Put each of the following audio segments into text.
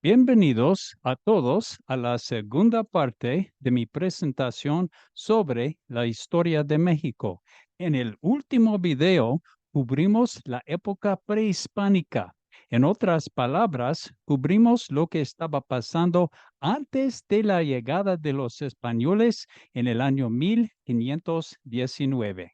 Bienvenidos a todos a la segunda parte de mi presentación sobre la historia de México. En el último video cubrimos la época prehispánica. En otras palabras, cubrimos lo que estaba pasando antes de la llegada de los españoles en el año 1519.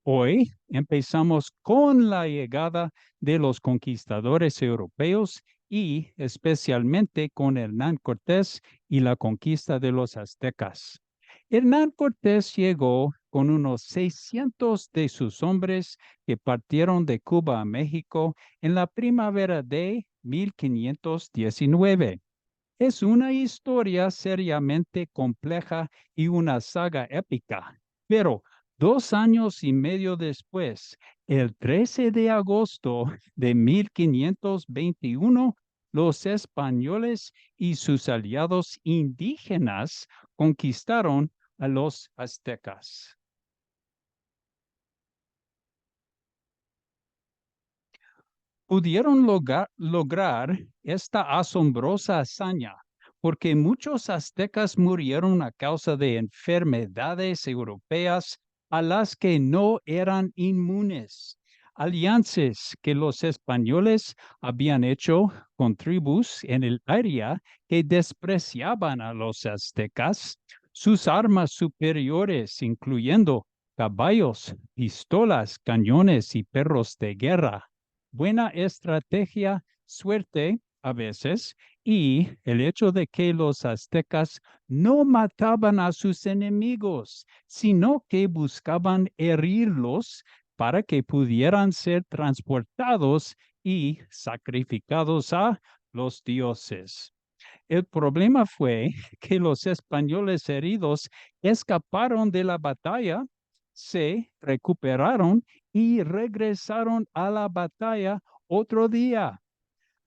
Hoy empezamos con la llegada de los conquistadores europeos y especialmente con Hernán Cortés y la conquista de los aztecas. Hernán Cortés llegó con unos 600 de sus hombres que partieron de Cuba a México en la primavera de 1519. Es una historia seriamente compleja y una saga épica, pero 2 años y medio después, el 13 de agosto de 1521, los españoles y sus aliados indígenas conquistaron a los aztecas. Pudieron lograr esta asombrosa hazaña porque muchos aztecas murieron a causa de enfermedades europeas a las que no eran inmunes. Alianzas que los españoles habían hecho con tribus en el área que despreciaban a los aztecas, sus armas superiores, incluyendo caballos, pistolas, cañones y perros de guerra, buena estrategia, suerte a veces, y el hecho de que los aztecas no mataban a sus enemigos, sino que buscaban herirlos para que pudieran ser transportados y sacrificados a los dioses. El problema fue que los españoles heridos escaparon de la batalla, se recuperaron y regresaron a la batalla otro día.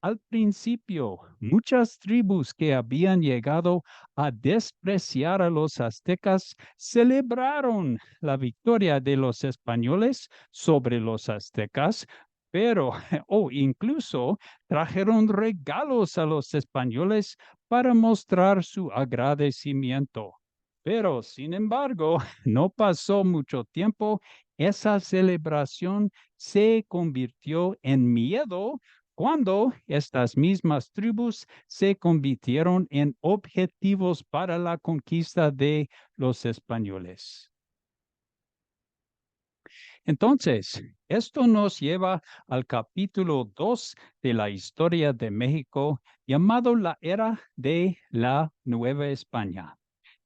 Al principio, muchas tribus que habían llegado a despreciar a los aztecas celebraron la victoria de los españoles sobre los aztecas, pero, o incluso trajeron regalos a los españoles para mostrar su agradecimiento. Pero, sin embargo, no pasó mucho tiempo, esa celebración se convirtió en miedo cuando estas mismas tribus se convirtieron en objetivos para la conquista de los españoles. Entonces, esto nos lleva al capítulo 2 de la historia de México, llamado la Era de la Nueva España,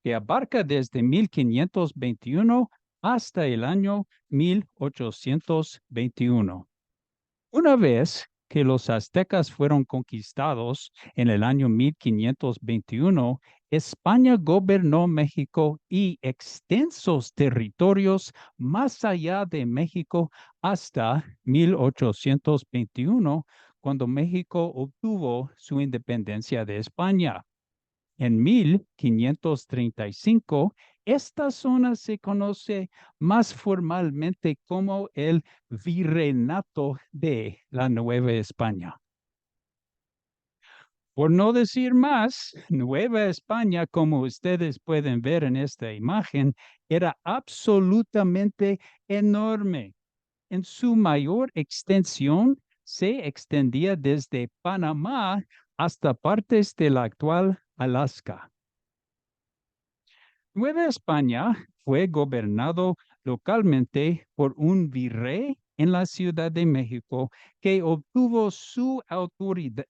que abarca desde 1521 hasta el año 1821. Una vez que los aztecas fueron conquistados en el año 1521, España gobernó México y extensos territorios más allá de México hasta 1821, cuando México obtuvo su independencia de España. En 1535, esta zona se conoce más formalmente como el Virreinato de la Nueva España. Por no decir más, Nueva España, como ustedes pueden ver en esta imagen, era absolutamente enorme. En su mayor extensión, se extendía desde Panamá hasta partes de la actual Alaska. Nueva España fue gobernado localmente por un virrey en la Ciudad de México que obtuvo su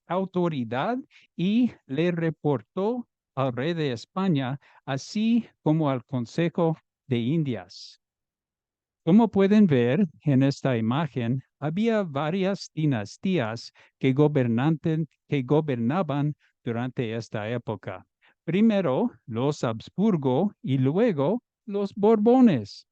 autoridad y le reportó al rey de España, así como al Consejo de Indias. Como pueden ver en esta imagen, había varias dinastías que gobernaban durante esta época. Primero los Habsburgo y luego los Borbones.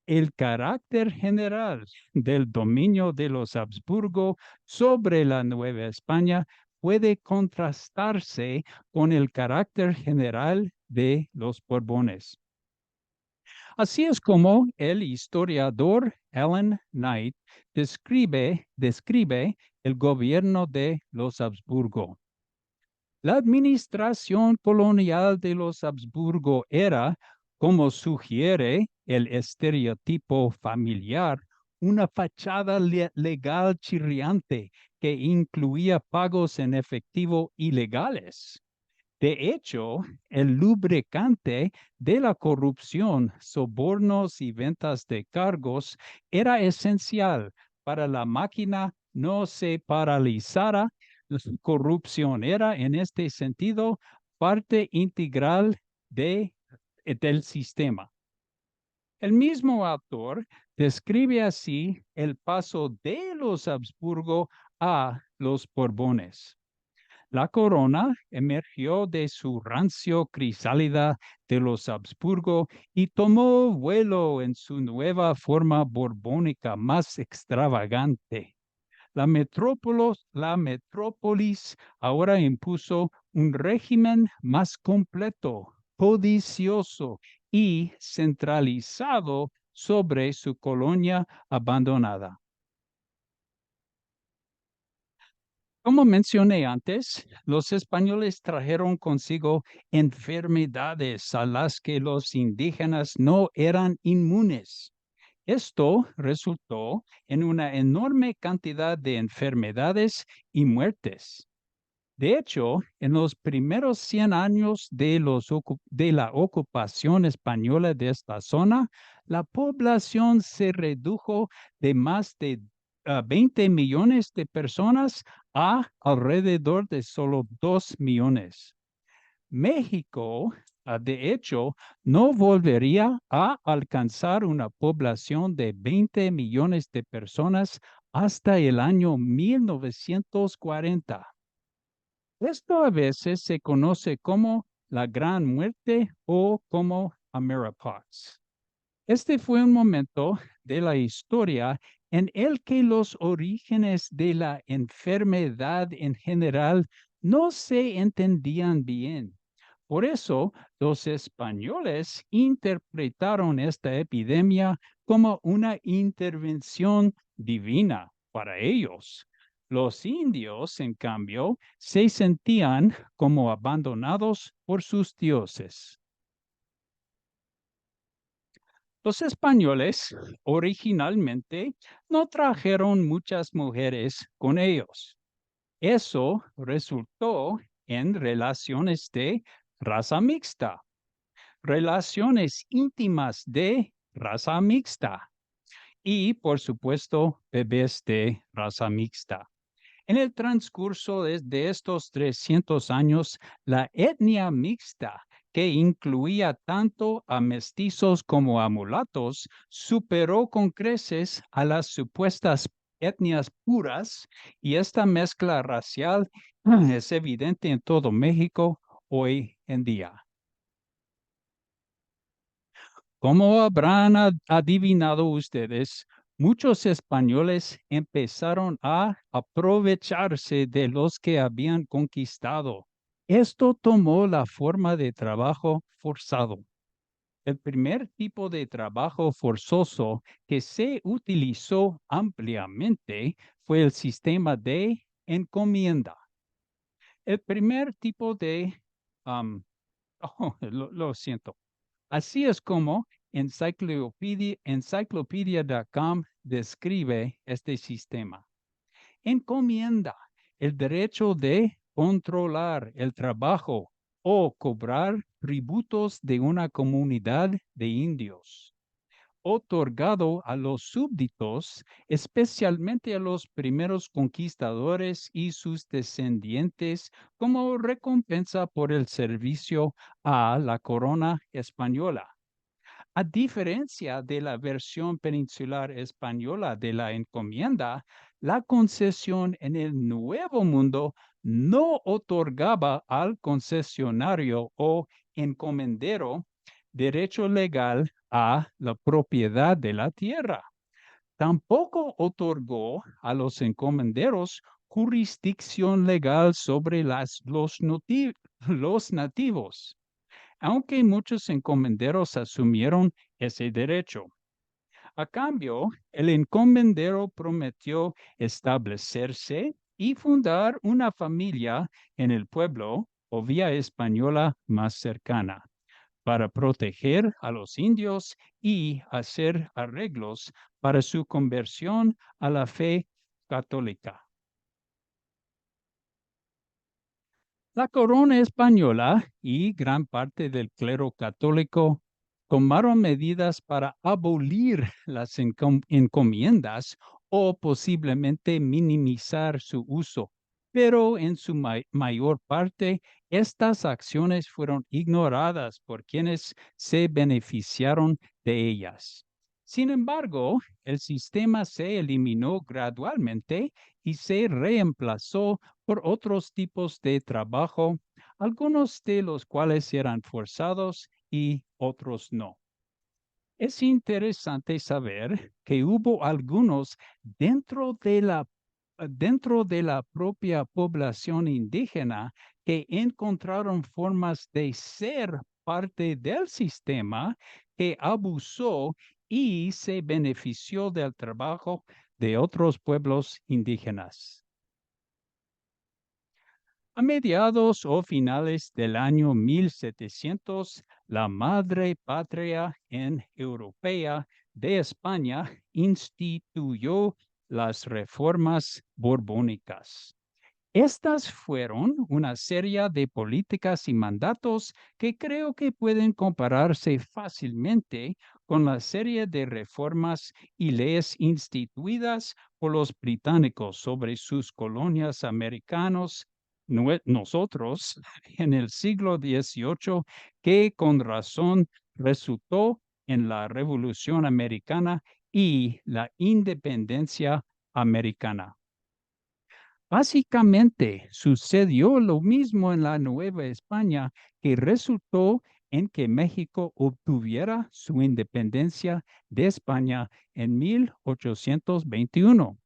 El carácter general del dominio de los Habsburgo sobre la Nueva España puede contrastarse con el carácter general de los Borbones. Así es como el historiador Alan Knight describe el gobierno de los Habsburgo. La administración colonial de los Habsburgo era, como sugiere el estereotipo familiar, una fachada legal chirriante que incluía pagos en efectivo ilegales. De hecho, el lubricante de la corrupción, sobornos y ventas de cargos era esencial para la máquina no se paralizara. La corrupción era, en este sentido, parte integral del sistema. El mismo autor describe así el paso de los Habsburgo a los Borbones. La corona emergió de su rancio crisálida de los Habsburgo y tomó vuelo en su nueva forma borbónica más extravagante. La metrópolis ahora impuso un régimen más completo, codicioso y centralizado sobre su colonia abandonada. Como mencioné antes, los españoles trajeron consigo enfermedades a las que los indígenas no eran inmunes. Esto resultó en una enorme cantidad de enfermedades y muertes. De hecho, en los primeros 100 años de la ocupación española de esta zona, la población se redujo de más de 20 millones de personas a alrededor de solo 2 millones. México, de hecho, no volvería a alcanzar una población de 20 millones de personas hasta el año 1940. Esto a veces se conoce como la Gran Muerte o como Ameripox. Este fue un momento de la historia en el que los orígenes de la enfermedad en general no se entendían bien. Por eso, los españoles interpretaron esta epidemia como una intervención divina para ellos. Los indios, en cambio, se sentían como abandonados por sus dioses. Los españoles originalmente no trajeron muchas mujeres con ellos. Eso resultó en relaciones de raza mixta, relaciones íntimas de raza mixta y, por supuesto, bebés de raza mixta. En el transcurso de estos 300 años, la etnia mixta, que incluía tanto a mestizos como a mulatos, superó con creces a las supuestas etnias puras y esta mezcla racial es evidente en todo México hoy en día. Como habrán adivinado ustedes, muchos españoles empezaron a aprovecharse de los que habían conquistado. Esto tomó la forma de trabajo forzado. El primer tipo de trabajo forzoso que se utilizó ampliamente fue el sistema de encomienda. El primer tipo de... am, lo siento. Así es como Encyclopedia.com describe este sistema. Encomienda el derecho de controlar el trabajo o cobrar tributos de una comunidad de indios, otorgado a los súbditos, especialmente a los primeros conquistadores y sus descendientes, como recompensa por el servicio a la corona española. A diferencia de la versión peninsular española de la encomienda, la concesión en el Nuevo Mundo no otorgaba al concesionario o encomendero derecho legal a la propiedad de la tierra. Tampoco otorgó a los encomenderos jurisdicción legal sobre los nativos. aunque muchos encomenderos asumieron ese derecho. A cambio, el encomendero prometió establecerse y fundar una familia en el pueblo o vía española más cercana para proteger a los indios y hacer arreglos para su conversión a la fe católica. La corona española y gran parte del clero católico tomaron medidas para abolir las encomiendas o posiblemente minimizar su uso, pero en su mayor parte estas acciones fueron ignoradas por quienes se beneficiaron de ellas. Sin embargo, el sistema se eliminó gradualmente y se reemplazó por otros tipos de trabajo, algunos de los cuales eran forzados y otros no. Es interesante saber que hubo algunos dentro de la propia población indígena que encontraron formas de ser parte del sistema que abusó y se benefició del trabajo de otros pueblos indígenas. A mediados o finales del año 1700, la madre patria europea de España instituyó las reformas borbónicas. Estas fueron una serie de políticas y mandatos que creo que pueden compararse fácilmente con la serie de reformas y leyes instituidas por los británicos sobre sus colonias americanos, nosotros en el siglo XVIII, que con razón resultó en la Revolución Americana y la independencia americana. Básicamente sucedió lo mismo en la Nueva España, que resultó en que México obtuviera su independencia de España en 1821.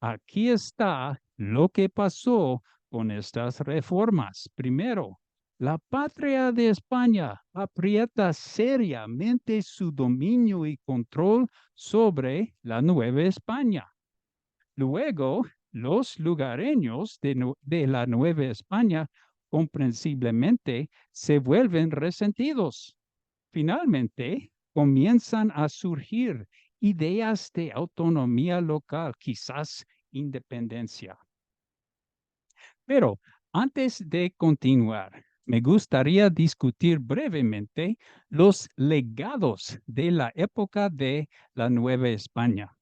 Aquí está lo que pasó con estas reformas. Primero, la patria de España aprieta seriamente su dominio y control sobre la Nueva España. Luego, los lugareños de la Nueva España comprensiblemente se vuelven resentidos. Finalmente, comienzan a surgir ideas de autonomía local, quizás independencia. Pero antes de continuar, me gustaría discutir brevemente los legados de la época de la Nueva España.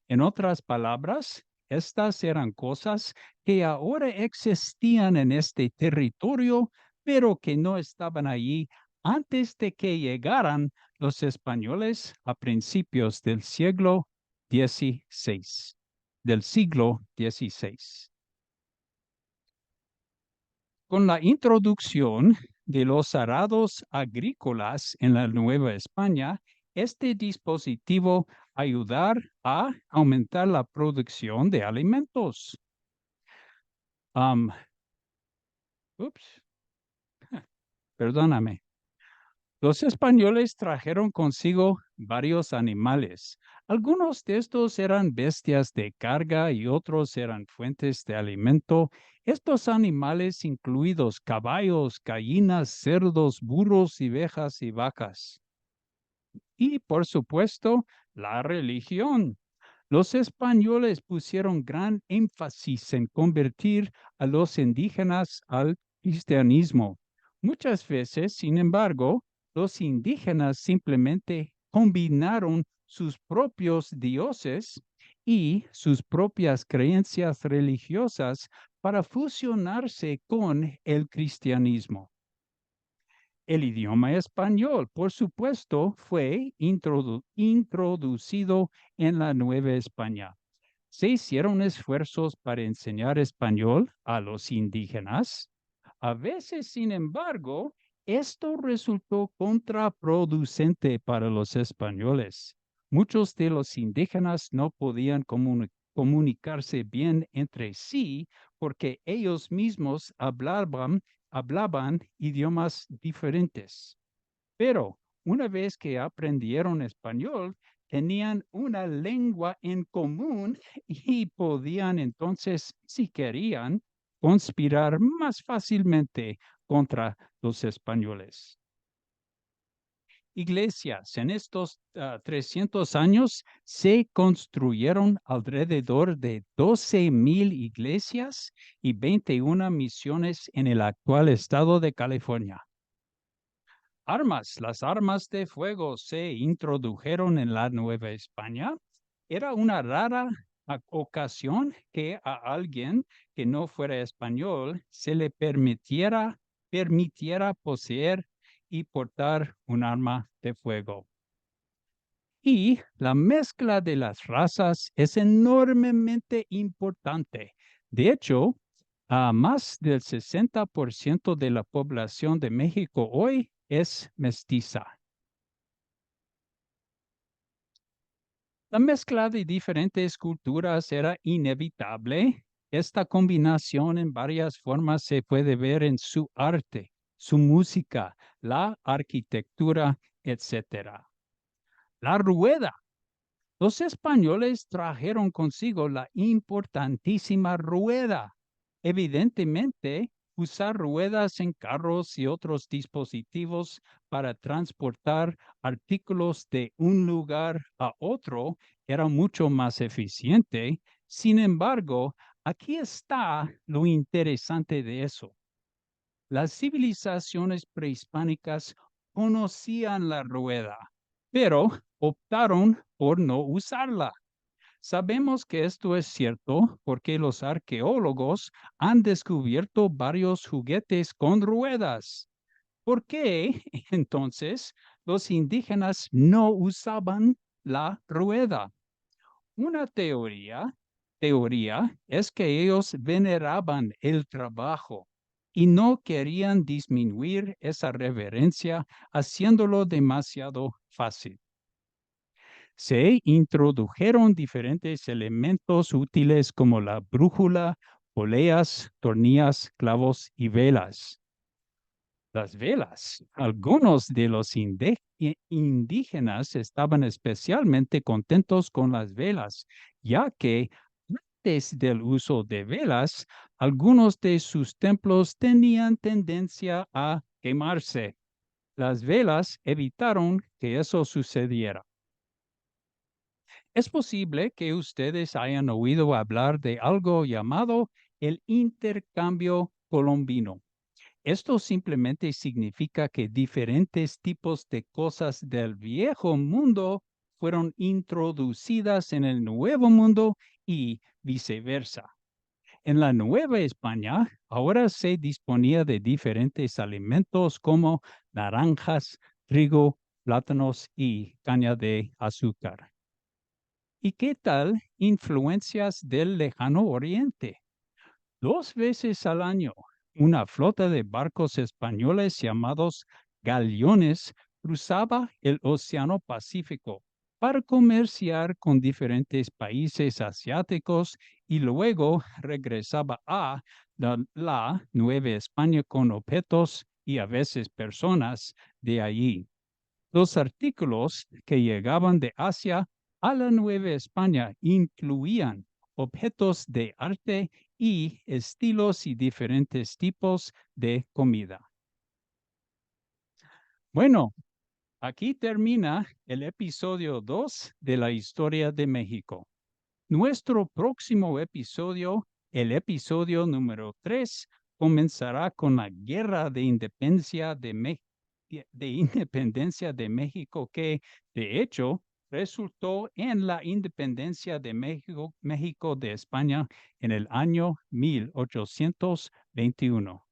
En otras palabras, estas eran cosas que ahora existían en este territorio, pero que no estaban allí antes de que llegaran los españoles a principios del siglo XVI. Con la introducción de los arados agrícolas en la Nueva España, este dispositivo ayudar a aumentar la producción de alimentos. Am, ups, perdóname. Los españoles trajeron consigo varios animales. Algunos de estos eran bestias de carga y otros eran fuentes de alimento. Estos animales incluidos caballos, gallinas, cerdos, burros, ovejas y vacas. Y por supuesto, la religión. Los españoles pusieron gran énfasis en convertir a los indígenas al cristianismo. Muchas veces, sin embargo, los indígenas simplemente combinaron sus propios dioses y sus propias creencias religiosas para fusionarse con el cristianismo. El idioma español, por supuesto, fue introducido en la Nueva España. Se hicieron esfuerzos para enseñar español a los indígenas. A veces, sin embargo, esto resultó contraproducente para los españoles. Muchos de los indígenas no podían comunicarse bien entre sí porque ellos mismos hablaban hablaban idiomas diferentes. Pero una vez que aprendieron español, tenían una lengua en común y podían entonces, si querían, conspirar más fácilmente contra los españoles. Iglesias en estos 300 años se construyeron alrededor de 12,000 iglesias y 21 misiones en el actual estado de California. Armas. Las armas de fuego se introdujeron en la Nueva España. Era una rara ocasión que a alguien que no fuera español se le permitiera poseer y portar un arma de fuego. Y la mezcla de las razas es enormemente importante. De hecho, a más del 60% de la población de México hoy es mestiza. La mezcla de diferentes culturas era inevitable. Esta combinación en varias formas se puede ver en su arte, su música, la arquitectura, etcétera. La rueda. Los españoles trajeron consigo la importantísima rueda. Evidentemente, usar ruedas en carros y otros dispositivos para transportar artículos de un lugar a otro era mucho más eficiente. Sin embargo, aquí está lo interesante de eso. Las civilizaciones prehispánicas conocían la rueda, pero optaron por no usarla. Sabemos que esto es cierto porque los arqueólogos han descubierto varios juguetes con ruedas. ¿Por qué entonces los indígenas no usaban la rueda? Una teoría es que ellos veneraban el trabajo y no querían disminuir esa reverencia haciéndolo demasiado fácil. Se introdujeron diferentes elementos útiles como la brújula, poleas, tornillas, clavos y velas. Las velas. Algunos de los indígenas estaban especialmente contentos con las velas, ya que antes del uso de velas, algunos de sus templos tenían tendencia a quemarse. Las velas evitaron que eso sucediera. Es posible que ustedes hayan oído hablar de algo llamado el intercambio colombino. Esto simplemente significa que diferentes tipos de cosas del viejo mundo fueron introducidas en el nuevo mundo y viceversa. En la Nueva España, ahora se disponía de diferentes alimentos como naranjas, trigo, plátanos y caña de azúcar. ¿Y qué tal influencias del lejano oriente? 2 veces al año, una flota de barcos españoles llamados galeones cruzaba el Océano Pacífico para comerciar con diferentes países asiáticos y luego regresaba a la Nueva España con objetos y a veces personas de allí. Los artículos que llegaban de Asia a la Nueva España incluían objetos de arte y estilos y diferentes tipos de comida. Bueno, aquí termina el episodio 2 de la historia de México. Nuestro próximo episodio, el episodio número 3, comenzará con la Guerra de Independencia de México, que de hecho resultó en la independencia de México de España en el año 1821.